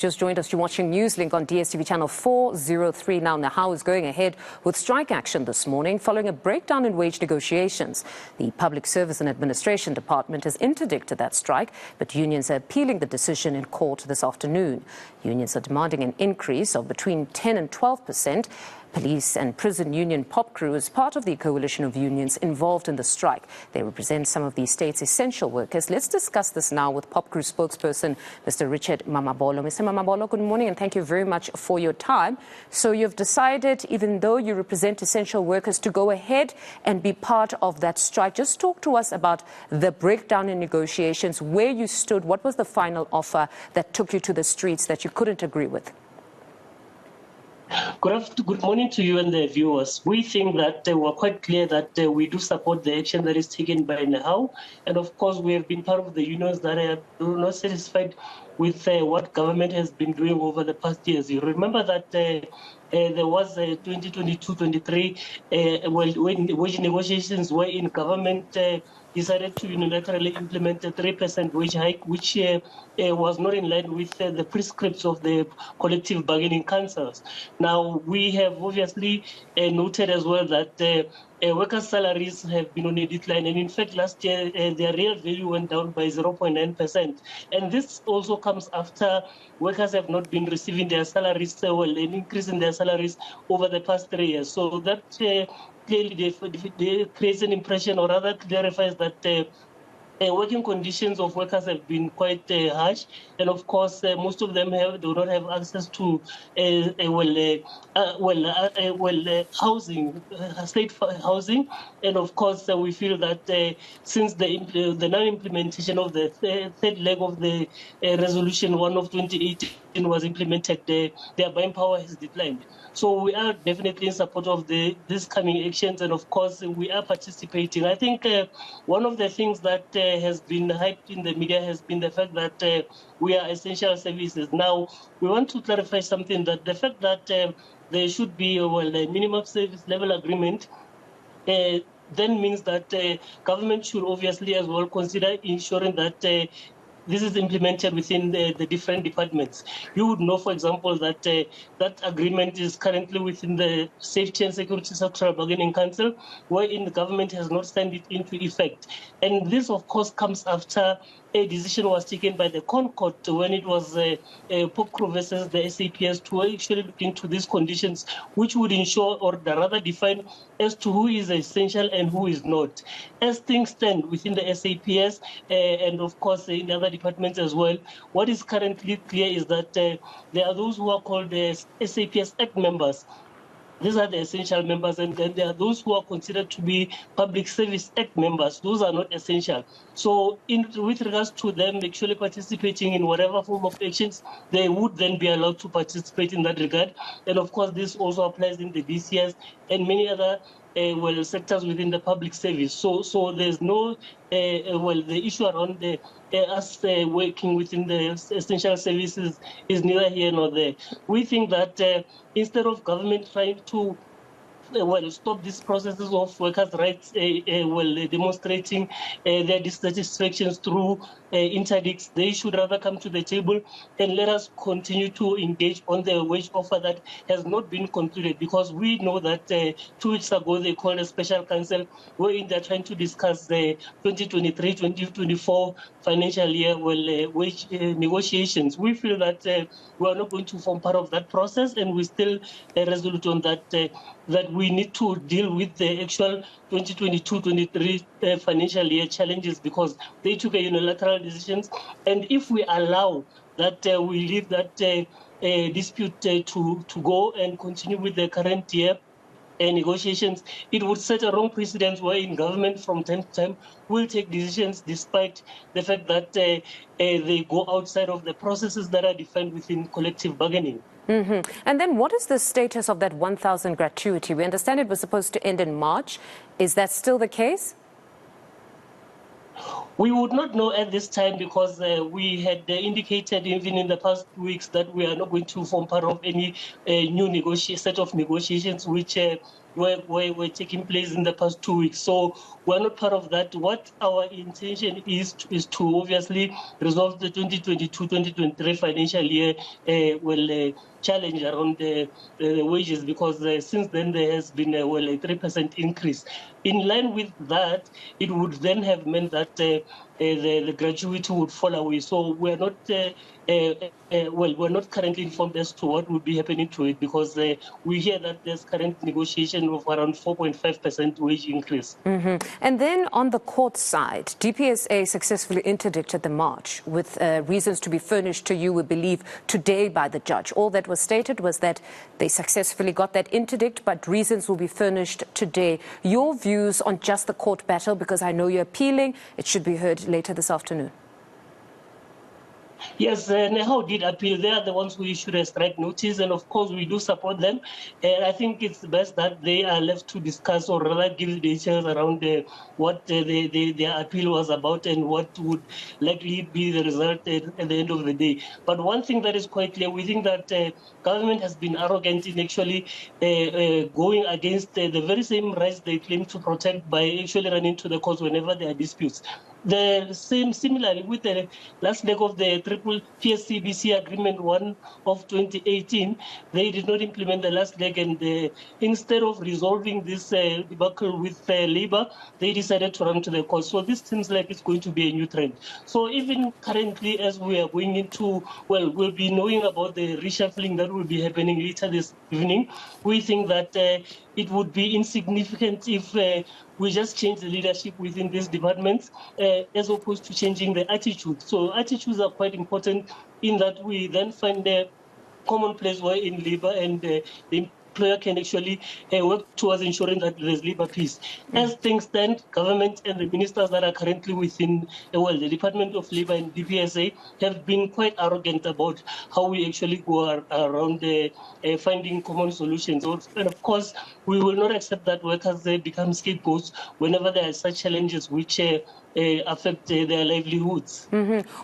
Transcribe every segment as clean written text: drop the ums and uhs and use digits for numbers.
Just joined us. You're watching Newslink on DSTV channel 403. Now, Nehawu is going ahead with strike action this morning following a breakdown in wage negotiations. The Public Service and Administration Department has interdicted that strike, but unions are appealing the decision in court this afternoon. Unions are demanding an increase of between 10 and 12%. Police and prison union Popcru is part of the coalition of unions involved in the strike. They represent some of the state's essential workers. Let's discuss this now with Popcru spokesperson, Mr. Richard Mamabolo. Mr. Mamabolo, good morning and thank you very much for your time. So you've decided, even though you represent essential workers, to go ahead and be part of that strike. Just talk to us about the breakdown in negotiations, where you stood, what was the final offer that took you to the streets that you couldn't agree with? Good morning to you and the viewers. We think that we're quite clear that we do support the action that is taken by Nehawu. And of course, we have been part of the unions that are not satisfied with what government has been doing over the past years. You remember that there was 2022-23 when wage negotiations were in government decided to unilaterally implement a 3% wage hike, which was not in line with the prescripts of the collective bargaining councils. Now, we have obviously noted as well that workers' salaries have been on a decline, and in fact, last year their real value went down by 0.9%. And this also comes after workers have not been receiving their salaries, an increase in their salaries over the past 3 years. So that clearly creates an impression, or rather clarifies that working conditions of workers have been quite harsh, and of course, most of them do not have access to housing, state housing, and of course, we feel that since the non-implementation of the third leg of the Resolution 1 of 2018 was implemented, their buying power has declined. So we are definitely in support of these coming actions, and of course, we are participating. I think one of the things that has been hyped in the media has been the fact that we are essential services. Now, we want to clarify something, that the fact that there should be a minimum service level agreement then means that government should obviously as well consider ensuring that this is implemented within the different departments. You would know, for example, that that agreement is currently within the Safety and Security Sectoral Bargaining Council, wherein the government has not signed it into effect. And this, of course, comes after a decision was taken by the Concord when it was Popcru versus the SAPS to actually look into these conditions, which would ensure, or rather define, as to who is essential and who is not. As things stand within the SAPS and of course in other departments as well, what is currently clear is that there are those who are called the SAPS Act members. These are the essential members, and then there are those who are considered to be Public Service Act members. Those are not essential. So with regards to them actually participating in whatever form of actions, they would then be allowed to participate in that regard. And of course, this also applies in the DCS and many other sectors within the public service. So there's no the issue around us working within the essential services is neither here nor there. We think that instead of government trying to stop these processes of workers' rights, demonstrating their dissatisfactions through interdicts, they should rather come to the table and let us continue to engage on the wage offer that has not been concluded, because we know that 2 weeks ago they called a special council wherein they're trying to discuss the 2023-2024 financial year wage negotiations. We feel that we are not going to form part of that process, and we still resolute on that that we need to deal with the actual 2022-23 financial year challenges, because they took a unilateral decisions. And if we allow that, we leave that dispute to go and continue with the current year negotiations, it would set a wrong precedent wherein government from time to time will take decisions despite the fact that they go outside of the processes that are defined within collective bargaining. Mm-hmm. And then what is the status of that 1,000 gratuity? We understand it was supposed to end in March. Is that still the case? We would not know at this time, because we had indicated even in the past weeks that we are not going to form part of any new set of negotiations which were taking place in the past 2 weeks. So we're not part of that. What our intention is to obviously resolve the 2022-2023 financial year challenge around the wages, because since then there has been a 3% increase. In line with that, it would then have meant that the gratuity would fall away. So we're not we're not currently informed as to what would be happening to it, because we hear that there's current negotiation of around 4.5% wage increase. And then on the court side, DPSA successfully interdicted the march with reasons to be furnished to you, we believe, today by the judge. All that was stated was that they successfully got that interdict, but reasons will be furnished today. Your views on just the court battle, because I know you're appealing. It should be heard later this afternoon. Yes, Nehawu did appeal. They are the ones who issued a strike notice, and of course we do support them. And I think it's best that they are left to discuss, or rather give the details around what their appeal was about and what would likely be the result at the end of the day. But one thing that is quite clear, we think that government has been arrogant in actually going against the very same rights they claim to protect by actually running to the courts whenever there are disputes. Similarly, with the last leg of the triple PSCBC Agreement 1 of 2018, they did not implement the last leg, and instead of resolving this debacle with labor, they decided to run to the court. So this seems like it's going to be a new trend. So even currently, as we are going into, we'll be knowing about the reshuffling that will be happening later this evening. We think that it would be insignificant if we just change the leadership within these departments, as opposed to changing the attitude. So attitudes are quite important, in that we then find a common place where in labor and the employer can actually work towards ensuring that there's labor peace. As things stand, government and the ministers that are currently within the Department of Labor and DPSA have been quite arrogant about how we actually go around finding common solutions. And of course, we will not accept that workers become scapegoats whenever there are such challenges which affect their livelihoods.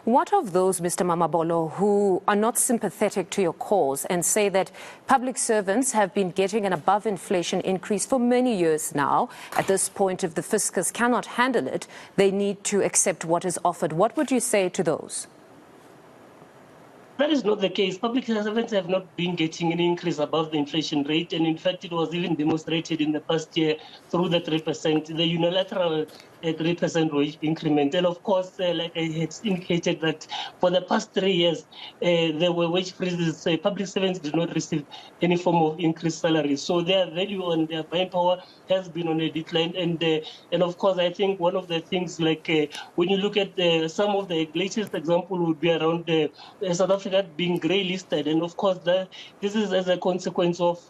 What of those, Mr. Mamabolo, who are not sympathetic to your cause and say that public servants have been getting an above-inflation increase for many years now? At this point, if the fiscus cannot handle it, they need to accept what is offered. What would you say to those? That is not the case. Public servants have not been getting any increase above the inflation rate, and in fact, it was even demonstrated in the past year through the 3%, the unilateral 3% wage increment. And of course, like I had indicated, that for the past 3 years, there were wage freezes. Public servants did not receive any form of increased salaries. So their value and their buying power has been on a decline. And of course, I think one of the things, like when you look at some of the latest example would be around South Africa being grey listed. And of course, this is as a consequence of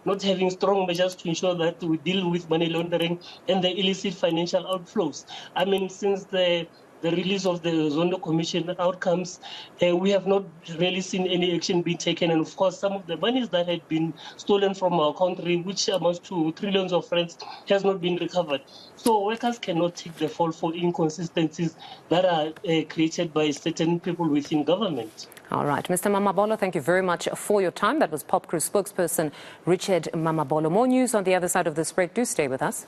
not having strong measures to ensure that we deal with money laundering and the illicit financial outflows. I mean, since the release of the Zondo Commission outcomes, we have not really seen any action being taken. And of course, some of the monies that had been stolen from our country, which amounts to trillions of rands, has not been recovered. So workers cannot take the fall for inconsistencies that are created by certain people within government. All right. Mr. Mamabolo, thank you very much for your time. That was Popcru spokesperson Richard Mamabolo. More news on the other side of this break. Do stay with us.